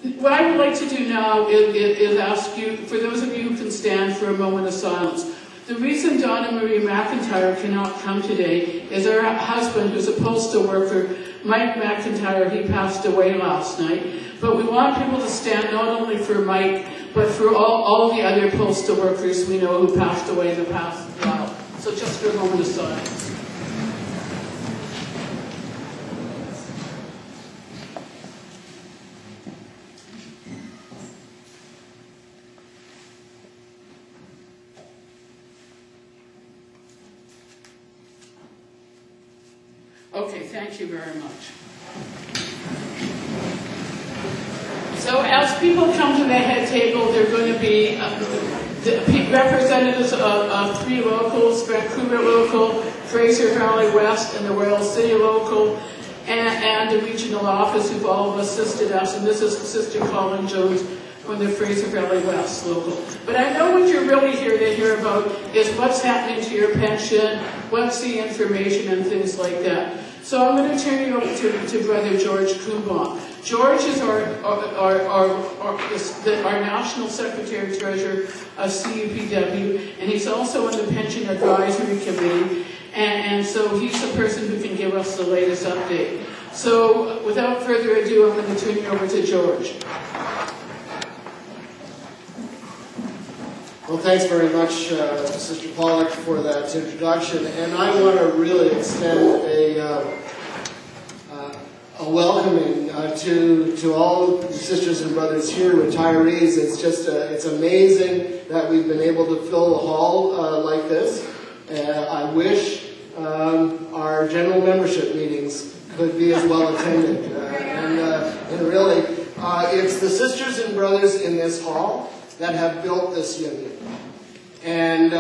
What I would like to do now is ask you, for those of you who can stand for a moment of silence. The reason Donna Marie McIntyre cannot come today is her husband, who's a postal worker, Mike McIntyre. He passed away last night. But we want people to stand not only for Mike, but for all the other postal workers we know who passed away in the past as well. So just for a moment of silence. Okay, thank you very much. So as people come to the head table, there are going to be representatives of three locals, Vancouver local, Fraser Valley West, and the Royal City local, and the regional office who've all assisted us. And this is Sister Colin Jones from the Fraser Valley West local. But I know what you're really here to hear about is what's happening to your pension, what's the information, and things like that. So I'm going to turn you over to Brother George Kuehnbaum. George is our National Secretary Treasurer of CUPW, and he's also on the Pension Advisory Committee, and so he's the person who can give us the latest update. So without further ado, I'm going to turn you over to George. Well, thanks very much, Sister Pollock, for that introduction. And I want to really extend a welcoming to all the sisters and brothers here, retirees. It's just it's amazing that we've been able to fill a hall like this. I wish our general membership meetings could be as well attended. And really, it's the sisters and brothers in this hall that have built this union. And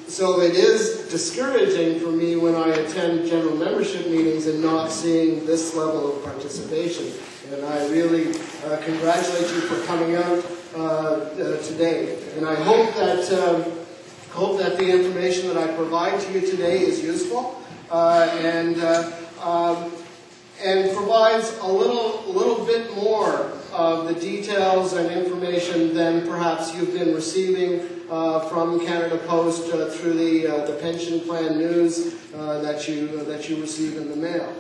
so it is discouraging for me when I attend general membership meetings and not seeing this level of participation. And I really congratulate you for coming out today. And I hope that the information that I provide to you today is useful and provides a little bit more of the details and information than perhaps you've been receiving from Canada Post through the pension plan news that you receive in the mail.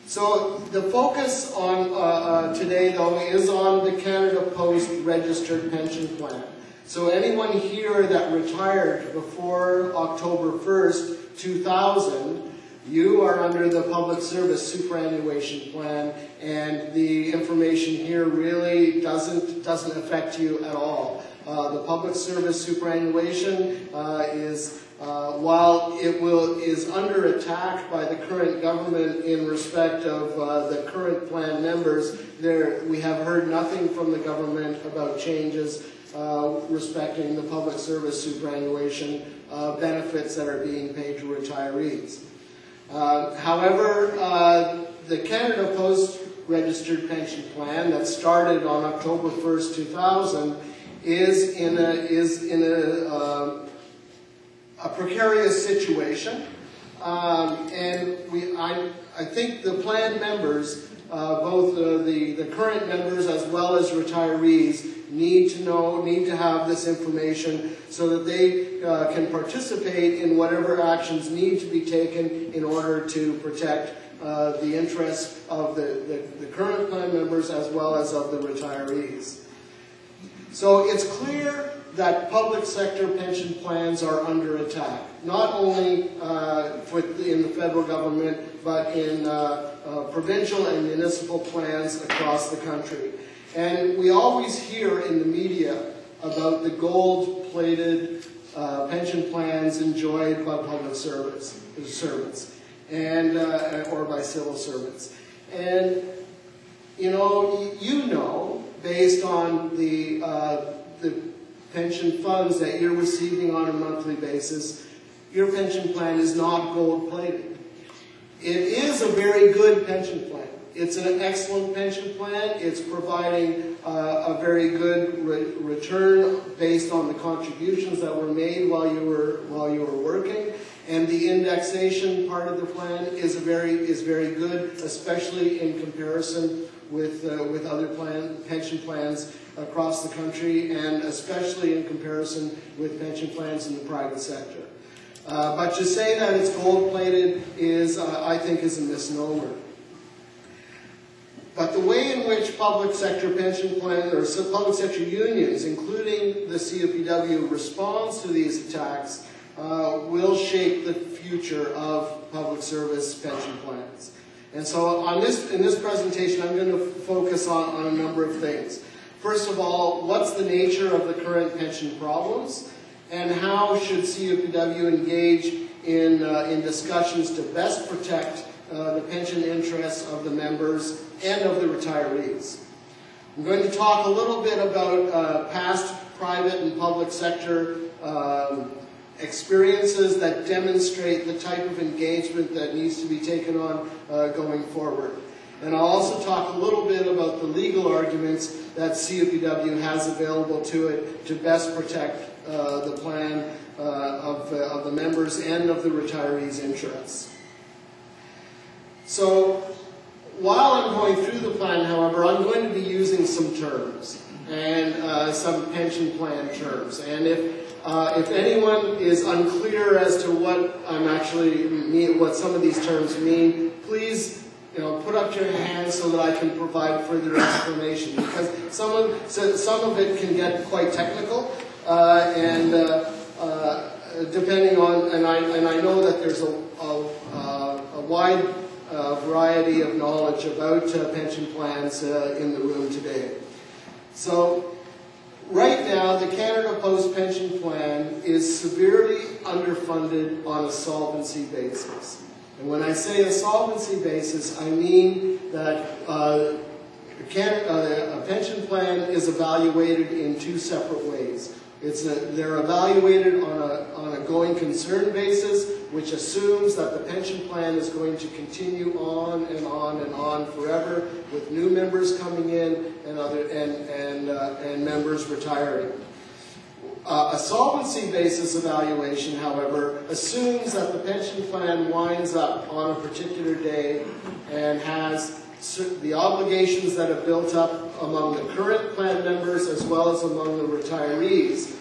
So the focus on today, though, is on the Canada Post registered pension plan. So anyone here that retired before October 1st, 2000, you are under the public service superannuation plan, and the information here really doesn't affect you at all. The public service superannuation is, while it is under attack by the current government in respect of the current plan members, we have heard nothing from the government about changes respecting the public service superannuation benefits that are being paid to retirees. However, the Canada Post registered pension plan that started on October 1st, 2000 is in a precarious situation, and I think the plan members, both the current members as well as retirees, need to have this information so that they can participate in whatever actions need to be taken in order to protect the interests of the current plan members as well as of the retirees. So it's clear that public sector pension plans are under attack, not only in the federal government, but in provincial and municipal plans across the country. And we always hear in the media about the gold-plated pension plans enjoyed by public servants and or by civil servants. And you know, based on the pension funds that you're receiving on a monthly basis, your pension plan is not gold-plated. It is a very good pension plan. It's an excellent pension plan. It's providing a very good return based on the contributions that were made while you were working, And the indexation part of the plan is very good, especially in comparison with other pension plans across the country, and especially in comparison with pension plans in the private sector. But to say that it's gold-plated is, I think, is a misnomer. But the way in which public sector pension plans, or public sector unions, including the CUPW, responds to these attacks will shape the future of public service pension plans. And so in this presentation, I'm going to focus on a number of things. First of all, what's the nature of the current pension problems, and how should CUPW engage in discussions to best protect the pension interests of the members and of the retirees. I'm going to talk a little bit about past private and public sector experiences that demonstrate the type of engagement that needs to be taken on going forward. And I'll also talk a little bit about the legal arguments that CUPW has available to it to best protect the plan of the members and of the retirees' interests. So while I'm going through the plan, however, I'm going to be using some terms and some pension plan terms. And if anyone is unclear as to what what some of these terms mean, please put up your hand so that I can provide further explanation, because some of it can get quite technical, and depending on, and I know that there's a wide variety of knowledge about pension plans in the room today. So right now, the Canada Post Pension Plan is severely underfunded on a solvency basis. And when I say a solvency basis, I mean that a pension plan is evaluated in two separate ways. They're evaluated on a going concern basis, which assumes that the pension plan is going to continue on and on and on forever, with new members coming in and members retiring. A solvency basis evaluation, however, assumes that the pension plan winds up on a particular day and has the obligations that have built up among the current plan members as well as among the retirees.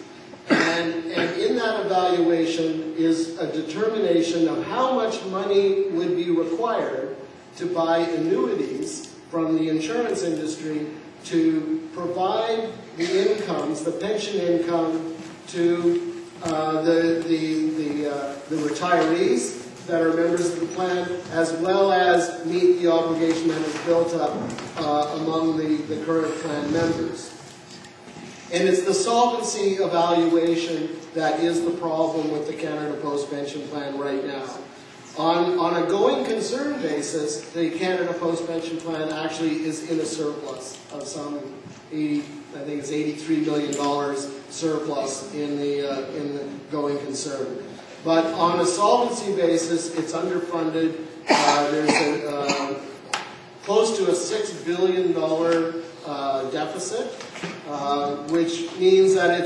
And in that evaluation is a determination of how much money would be required to buy annuities from the insurance industry to provide the incomes, the pension income, to the retirees that are members of the plan, as well as meet the obligation that is built up among the current plan members. And it's the solvency evaluation that is the problem with the Canada Post Pension Plan right now. On a going concern basis, the Canada Post Pension Plan actually is in a surplus of some I think it's $83 million surplus in the going concern. But on a solvency basis, it's underfunded. There's close to a $6 billion deficit, which means that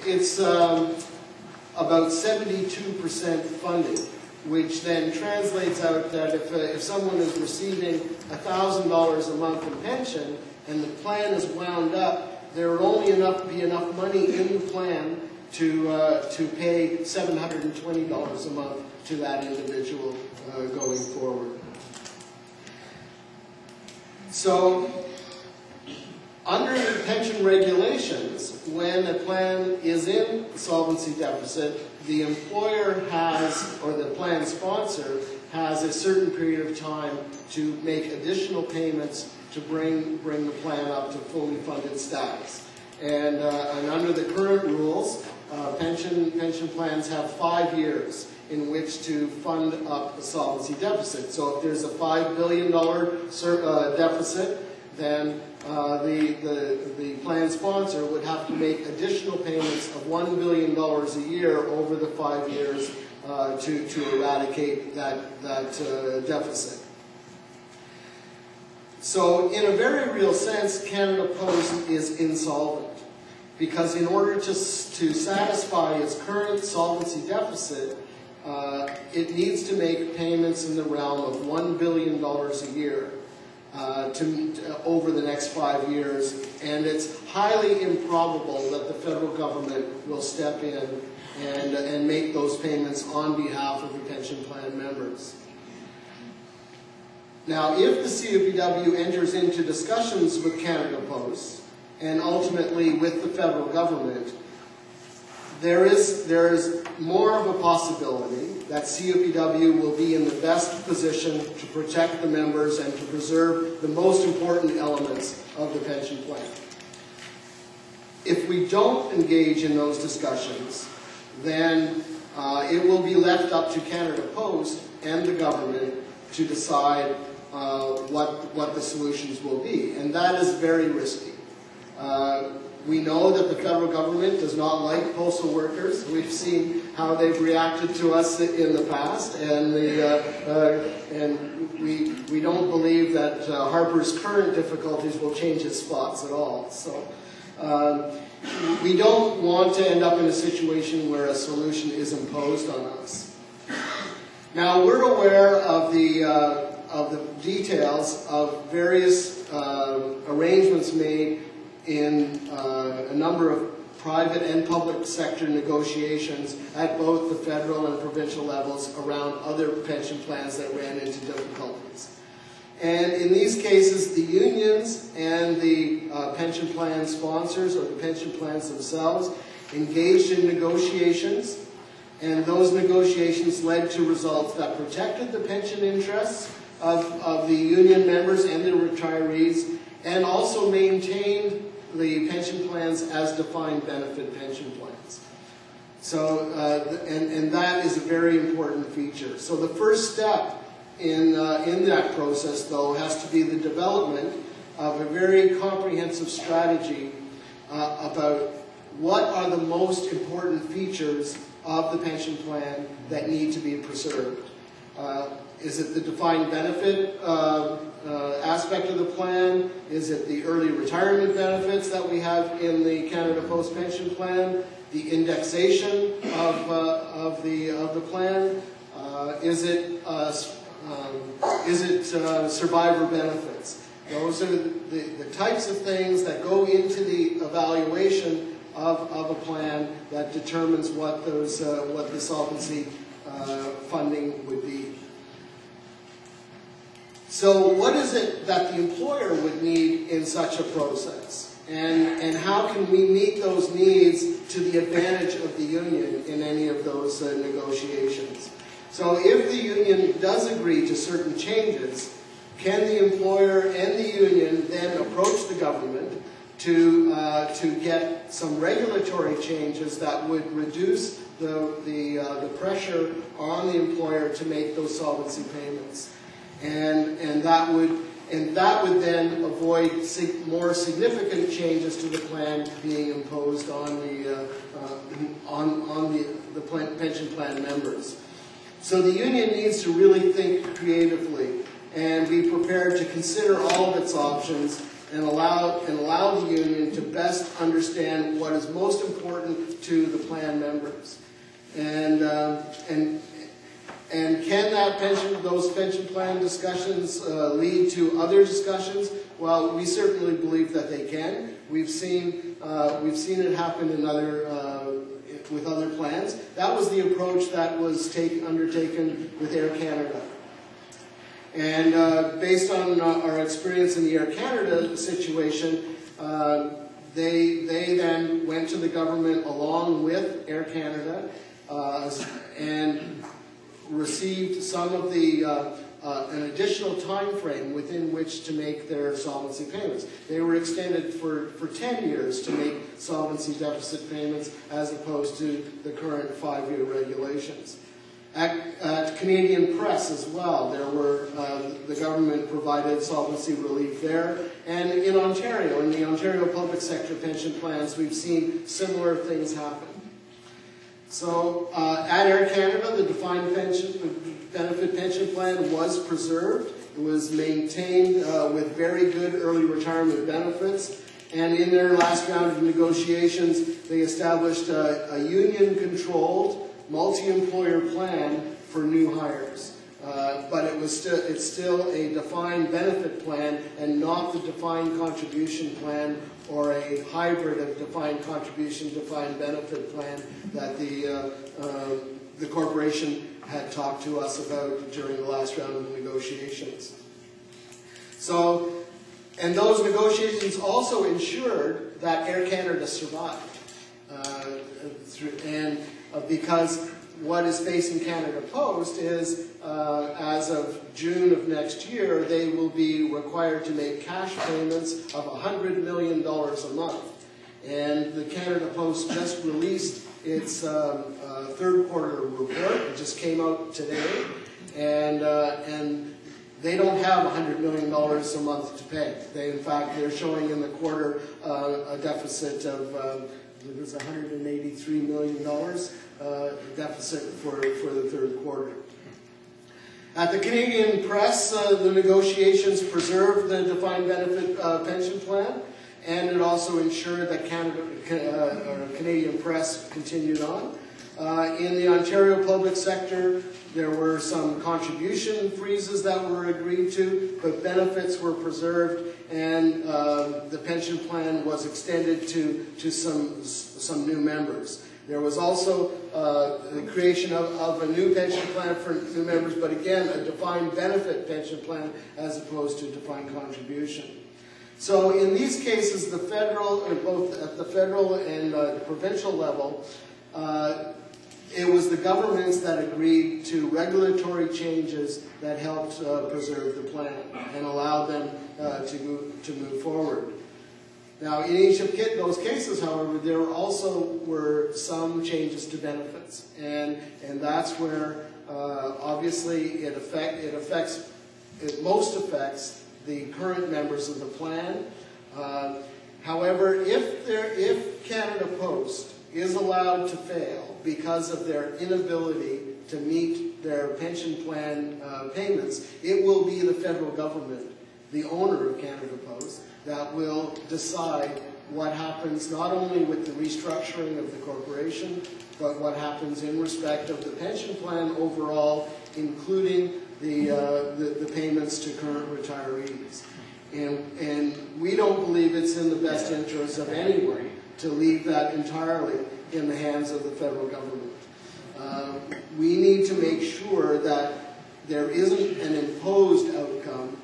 it's about 72% funded, which then translates out that if someone is receiving $1,000 a month in pension and the plan is wound up, there will only be enough money in the plan to pay $720 a month to that individual going forward. So, under the pension regulations, when a plan is in solvency deficit, the employer has, or the plan sponsor, has a certain period of time to make additional payments to bring the plan up to fully funded status. And under the current rules, pension plans have 5 years in which to fund up a solvency deficit. So if there's a $5 billion deficit, then the plan sponsor would have to make additional payments of $1 billion a year over the 5 years to eradicate that deficit. So in a very real sense, Canada Post is insolvent, because in order to satisfy its current solvency deficit, it needs to make payments in the realm of $1 billion a year over the next 5 years, and it's highly improbable that the federal government will step in and make those payments on behalf of the pension plan members. Now, if the CUPW enters into discussions with Canada Post and ultimately with the federal government, there is more of a possibility that CUPW will be in the best position to protect the members and to preserve the most important elements of the pension plan. If we don't engage in those discussions, then it will be left up to Canada Post and the government to decide what the solutions will be, and that is very risky. We know that the federal government does not like postal workers. We've seen how they've reacted to us in the past, and we don't believe that Harper's current difficulties will change his spots at all. So we don't want to end up in a situation where a solution is imposed on us. Now, we're aware of the details of various arrangements made in a number of private and public sector negotiations at both the federal and provincial levels around other pension plans that ran into difficulties. And in these cases, the unions and the pension plan sponsors, or the pension plans themselves, engaged in negotiations, and those negotiations led to results that protected the pension interests of the union members and the retirees, and also maintained the pension plans as defined benefit pension plans. So, and that is a very important feature. So the first step in that process, though, has to be the development of a very comprehensive strategy about what are the most important features of the pension plan that need to be preserved. Is it the defined benefit aspect of the plan? Is it the early retirement benefits that we have in the Canada Post pension plan? The indexation of the plan? Is it survivor benefits? Those are the types of things that go into the evaluation of a plan that determines what the solvency funding would be. So what is it that the employer would need in such a process? And how can we meet those needs to the advantage of the union in any of those negotiations? So if the union does agree to certain changes, can the employer and the union then approach the government to get some regulatory changes that would reduce the pressure on the employer to make those solvency payments? And that would then avoid more significant changes to the plan being imposed on the pension plan members. So the union needs to really think creatively and be prepared to consider all of its options and allow the union to best understand what is most important to the plan members. And can those pension plan discussions lead to other discussions? Well, we certainly believe that they can. We've seen it happen in with other plans. That was the approach that was undertaken with Air Canada. And based on our experience in the Air Canada situation, they then went to the government along with Air Canada and received some of an additional time frame within which to make their solvency payments. They were extended for 10 years to make solvency deficit payments as opposed to the current 5-year regulations. At Canadian Press as well, the government provided solvency relief there. And in Ontario, in the Ontario public sector pension plans, we've seen similar things happen. So at Air Canada, the defined benefit pension plan was preserved. It was maintained with very good early retirement benefits. And in their last round of negotiations, they established a union-controlled multi-employer plan for new hires. But it's still a defined benefit plan and not the defined contribution plan or a hybrid of defined contribution, defined benefit plan that the corporation had talked to us about during the last round of negotiations. So, and those negotiations also ensured that Air Canada survived. Because what is facing Canada Post is, as of June of next year, they will be required to make cash payments of $100 million a month. And the Canada Post just released its third quarter report. It just came out today. And they don't have $100 million a month to pay. In fact, they're showing in the quarter a deficit of, it was $183 million deficit for the third quarter. At the Canadian Press, the negotiations preserved the defined benefit pension plan, and it also ensured that Canadian Press continued on. In the Ontario public sector, there were some contribution freezes that were agreed to, but benefits were preserved, and the pension plan was extended to some new members. There was also the creation of a new pension plan for new members, but again, a defined benefit pension plan as opposed to defined contribution. So in these cases, the federal, both at the federal and the provincial level, it was the governments that agreed to regulatory changes that helped preserve the plan and allowed them to move forward. Now, in each of those cases, however, there also were some changes to benefits, and that's where obviously it most affects the current members of the plan. However, if Canada Post is allowed to fail because of their inability to meet their pension plan payments, it will be the federal government, the owner of Canada Post, that will decide what happens not only with the restructuring of the corporation, but what happens in respect of the pension plan overall, including the payments to current retirees. And we don't believe it's in the best interest of anyone to leave that entirely in the hands of the federal government. We need to make sure that there isn't an imposed outcome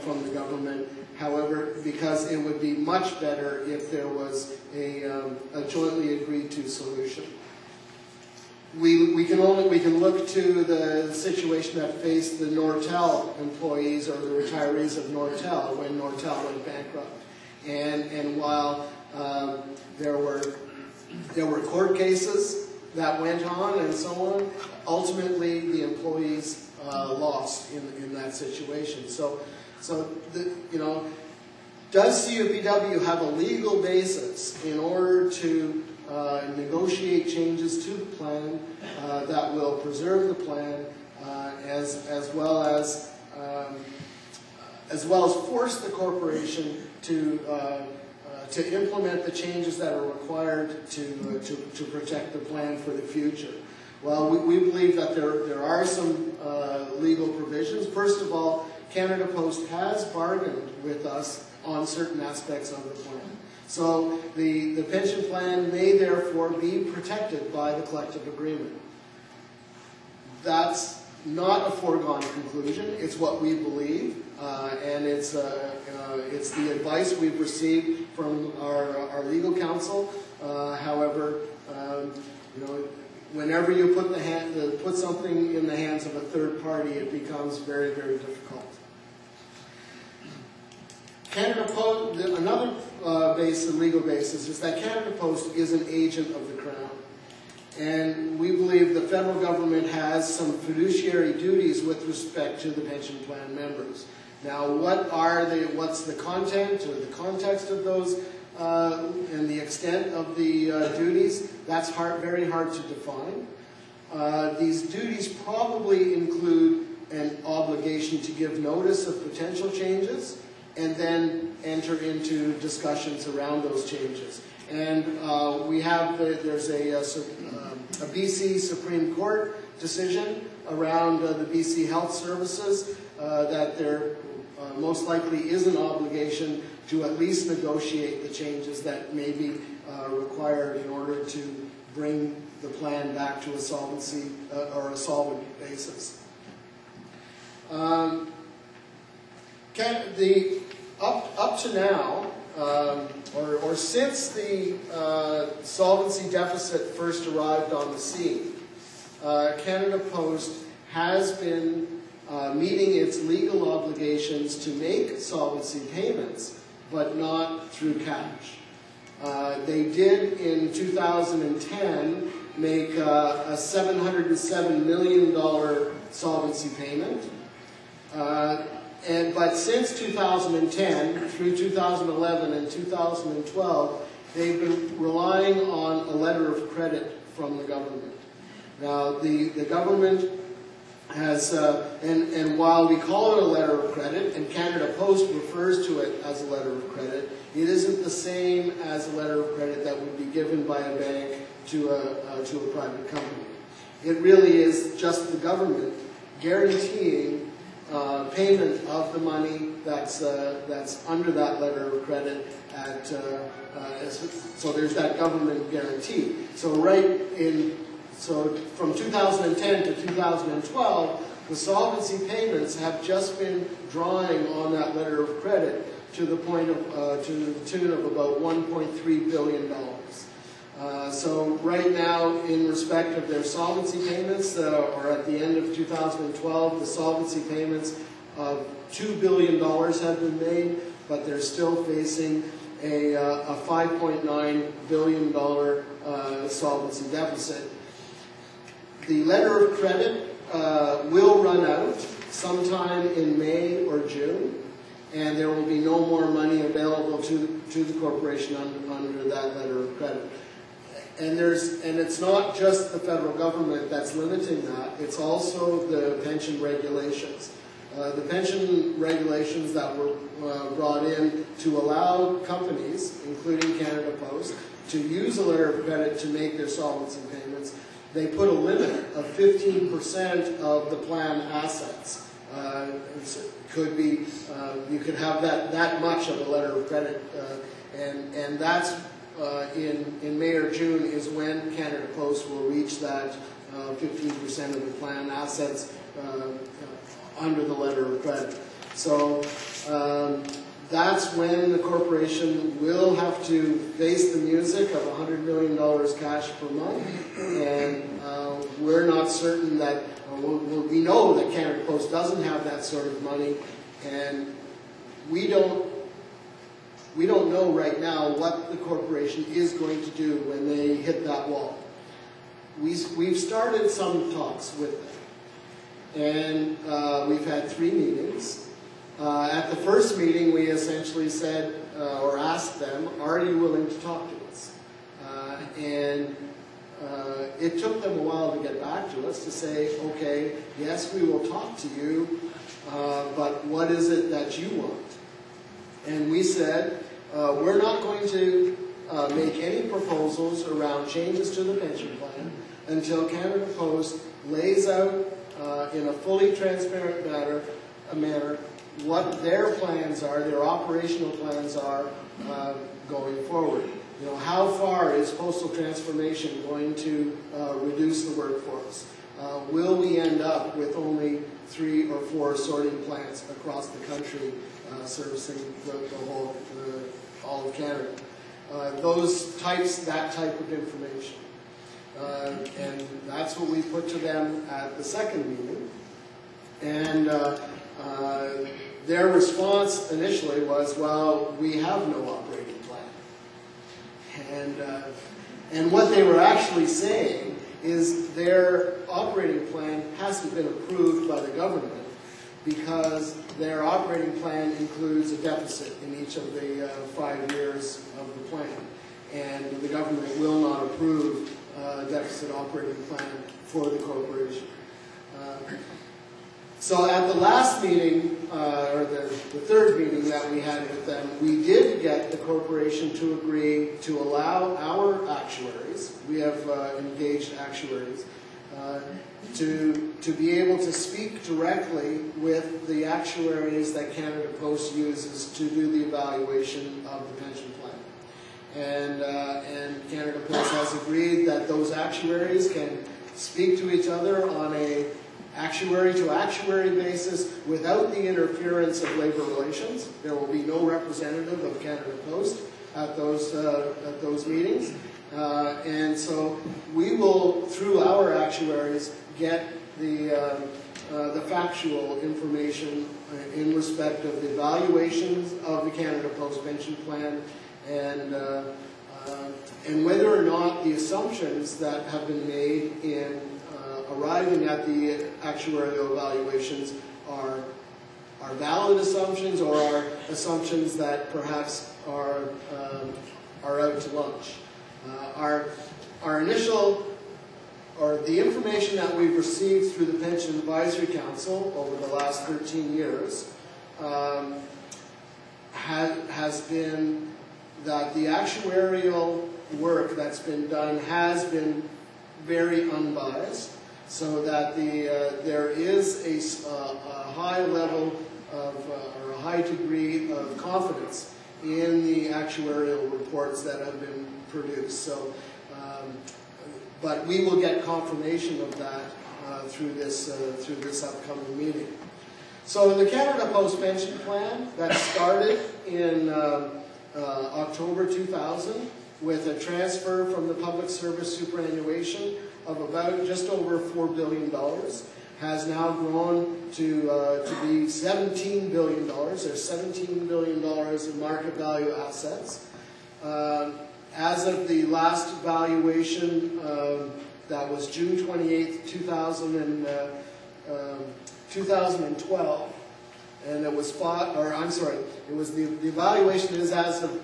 from the government. However, because it would be much better if there was a jointly agreed to solution. We can look to the situation that faced the Nortel employees or the retirees of Nortel when Nortel went bankrupt. And while there were court cases that went on and so on, ultimately the employees lost in that situation. So does CUPW have a legal basis in order to negotiate changes to the plan that will preserve the plan, as well as force the corporation to implement the changes that are required to protect the plan for the future? Well, we believe that there are some legal provisions. First of all, Canada Post has bargained with us on certain aspects of the plan. So the pension plan may therefore be protected by the collective agreement. That's not a foregone conclusion. It's what we believe, and it's the advice we've received from our legal counsel. However, whenever you put something in the hands of a third party, it becomes very, very difficult. Canada Post, another legal basis is that Canada Post is an agent of the Crown. And we believe the federal government has some fiduciary duties with respect to the pension plan members. Now, what's the content or the context of those and the extent of the duties? That's very hard to define. These duties probably include an obligation to give notice of potential changes, and then enter into discussions around those changes. And there's a a BC Supreme Court decision around the BC Health Services that there most likely is an obligation to at least negotiate the changes that may be required in order to bring the plan back to a solvency or a solvent basis. Up to now, or since the solvency deficit first arrived on the scene, Canada Post has been meeting its legal obligations to make solvency payments, but not through cash. They did in 2010 make a $707 million solvency payment. But since 2010, through 2011 and 2012, they've been relying on a letter of credit from the government. Now, the government has, and while we call it a letter of credit, and Canada Post refers to it as a letter of credit, it isn't the same as a letter of credit that would be given by a bank to a private company. It really is just the government guaranteeing payment of the money that's under that letter of credit at, so there's that government guarantee. So from 2010 to 2012, the solvency payments have just been drawing on that letter of credit to the point of, to the tune of about $1.3 billion. So right now, in respect of their solvency payments, or at the end of 2012, the solvency payments of $2 billion have been made, but they're still facing a $5.9 billion solvency deficit. The letter of credit will run out sometime in May or June, and there will be no more money available to the corporation under that letter of credit. And it's not just the federal government that's limiting that, it's also the pension regulations. The pension regulations that were brought in to allow companies, including Canada Post, to use a letter of credit to make their solvency payments, they put a limit of 15% of the plan assets. Could be, you could have that much of a letter of credit, and that's in May or June is when Canada Post will reach that 15% of the plan assets under the letter of credit. So that's when the corporation will have to face the music of $100 million cash per month, and we're not certain that, we know that Canada Post doesn't have that sort of money, and we don't know right now what the corporation is going to do when they hit that wall. We've started some talks with them, and we've had 3 meetings. At the first meeting, we essentially said, or asked them, are you willing to talk to us? It took them a while to get back to us to say, okay, yes, we will talk to you, but what is it that you want? And we said, we're not going to make any proposals around changes to the pension plan until Canada Post lays out in a fully transparent manner what their plans are, their operational plans are going forward. You know, how far is postal transformation going to reduce the workforce? Will we end up with only 3 or 4 sorting plants across the country servicing all of Canada? That type of information. And that's what we put to them at the second meeting. And their response initially was, well, we have no operating plan. And what they were actually saying is their operating plan hasn't been approved by the government because their operating plan includes a deficit in each of the 5 years of the plan. And the government will not approve a deficit operating plan for the corporation. So at the last meeting, or the third meeting that we had with them, we did get the corporation to agree to allow our actuaries, we have engaged actuaries, to be able to speak directly with the actuaries that Canada Post uses to do the evaluation of the pension plan. And Canada Post has agreed that those actuaries can speak to each other on a actuary-to-actuary basis without the interference of labor relations. There will be no representative of Canada Post at those meetings. And so we will, through our actuaries, get the factual information in respect of the evaluations of the Canada Post pension plan and whether or not the assumptions that have been made in arriving at the actuarial evaluations are valid assumptions or are assumptions that perhaps are out to lunch. Our initial, or the information that we've received through the Pension Advisory Council over the last 13 years has been that the actuarial work that's been done has been very unbiased, so that there is a high level of, or a high degree of confidence in the actuarial reports that have been produced. So, but we will get confirmation of that through this upcoming meeting. So the Canada Post pension plan that started in October 2000 with a transfer from the public service superannuation of about just over $4 billion has now grown to be $17 billion. There's $17 billion in market value assets. As of the last valuation, that was June 28th, 2012, and it was it was the evaluation is as of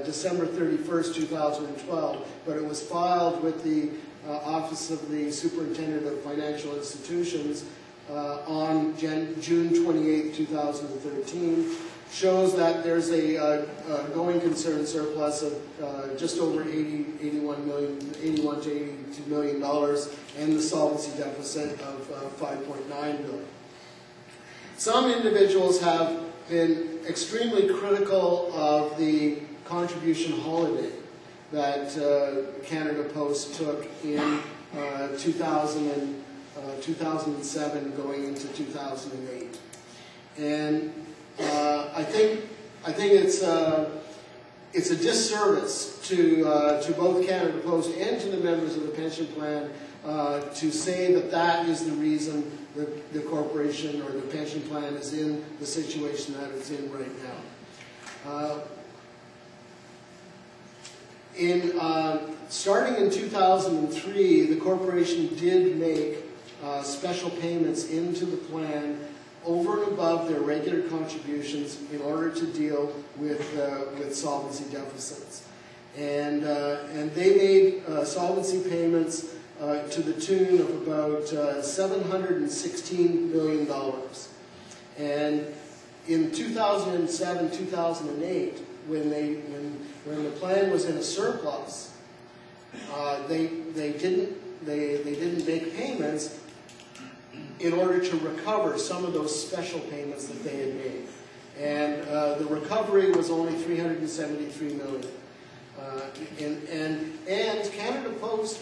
December 31st, 2012, but it was filed with the Office of the Superintendent of Financial Institutions on June 28, 2013, shows that there's a going concern surplus of just over $81 to $82 million and the solvency deficit of $5.9 billion. Some individuals have been extremely critical of the contribution holiday that Canada Post took in 2007 going into 2008. And I think it's a disservice to both Canada Post and to the members of the pension plan to say that that is the reason that the corporation or the pension plan is in the situation that it's in right now. Starting in 2003, the corporation did make special payments into the plan over and above their regular contributions in order to deal with solvency deficits. And they made solvency payments to the tune of about $716 million. And in 2007, 2008, when the plan was in a surplus, they didn't make payments in order to recover some of those special payments that they had made. And the recovery was only $373 million. And Canada Post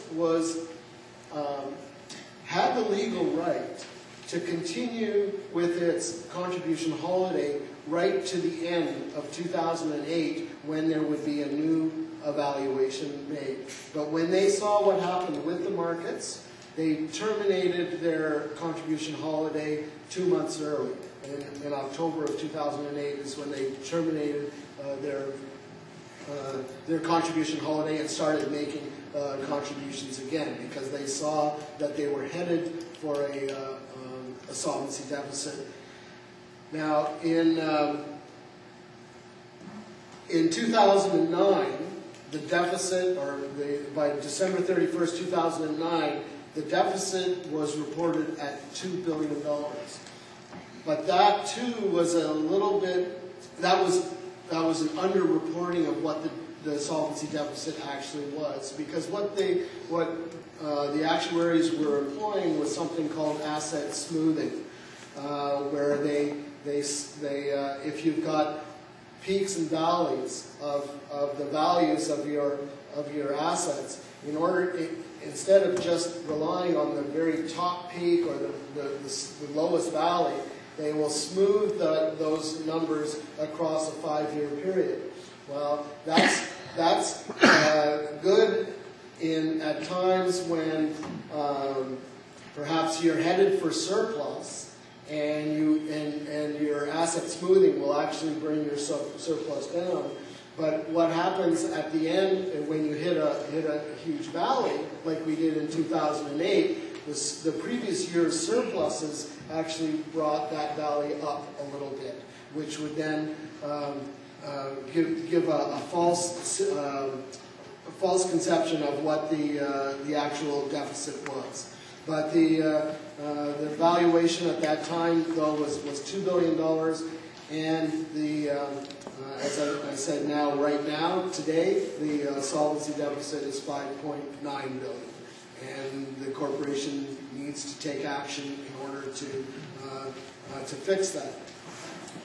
had the legal right to continue with its contribution holiday right to the end of 2008 when there would be a new evaluation made. But when they saw what happened with the markets, they terminated their contribution holiday 2 months early. In October of 2008 is when they terminated their contribution holiday and started making contributions again, because they saw that they were headed for a solvency deficit. Now, in 2009, the deficit, by December 31st, 2009, the deficit was reported at $2 billion. But that too was a little bit, that was an underreporting of what the solvency deficit actually was, because what the actuaries were employing was something called asset smoothing, where if you've got peaks and valleys of the values of your assets, instead of just relying on the very top peak or the lowest valley, they will smooth those numbers across a 5-year period. Well, that's good at times when perhaps you're headed for surplus, and your asset smoothing will actually bring your surplus down. But what happens at the end when you hit a huge valley, like we did in 2008, the previous year's surpluses actually brought that valley up a little bit, which would then give a false conception of what the actual deficit was. But the valuation at that time, though, was $2 billion, and as I said, right now, today, the solvency deficit is $5.9 billion, and the corporation needs to take action in order to fix that.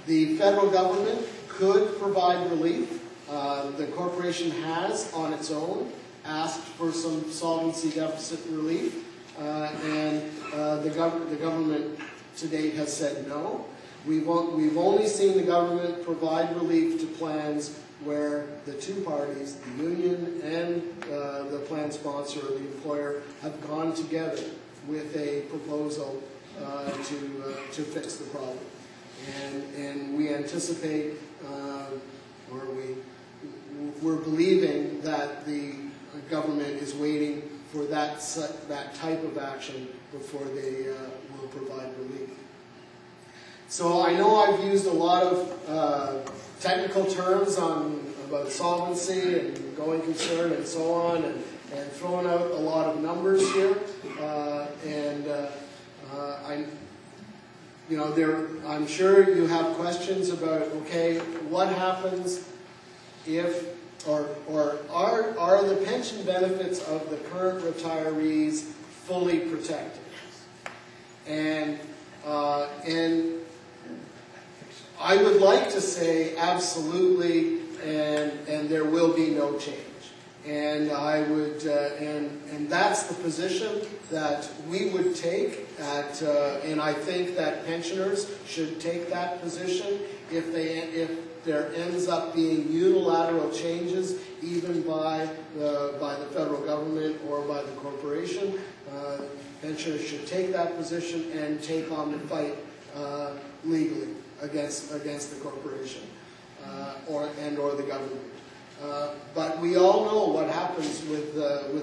The federal government could provide relief. The corporation has, on its own, asked for some solvency deficit relief, and the government to date has said no. We've only seen the government provide relief to plans where the two parties, the union and the plan sponsor or the employer, have gone together with a proposal to fix the problem. And we anticipate, we're believing that the government is waiting for that type of action before they will provide relief. So I know I've used a lot of technical terms about solvency and going concern and so on, and thrown out a lot of numbers here. I'm sure you have questions about, okay, what happens if, or are the pension benefits of the current retirees fully protected? And I would like to say absolutely, and there will be no change. And I would, and that's the position that we would take and I think that pensioners should take that position if there ends up being unilateral changes, even by the federal government or by the corporation. Pensioners should take that position and take on the fight legally against the corporation or the government. But we all know what happens with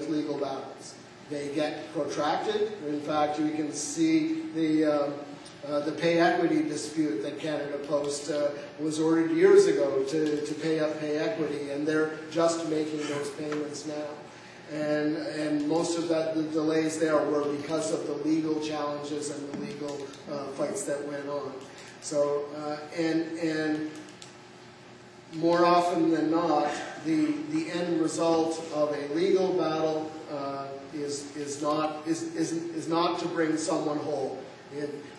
legal battles. They get protracted. In fact, you can see the pay equity dispute that Canada Post was ordered years ago to pay up pay equity, and they're just making those payments now. And most of the delays there were because of the legal challenges and the legal fights that went on. So, and more often than not, the end result of a legal battle is not to bring someone whole.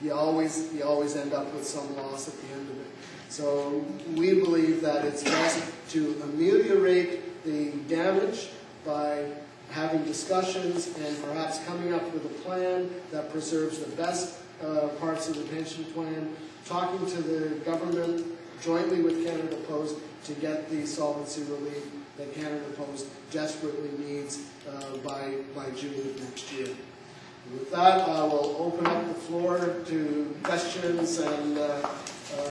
You always end up with some loss at the end of it. So we believe that it's best to ameliorate the damage by having discussions and perhaps coming up with a plan that preserves the best parts of the pension plan, talking to the government jointly with Canada Post to get the solvency relief that Canada Post desperately needs by June of next year. With that, I will open up the floor to questions and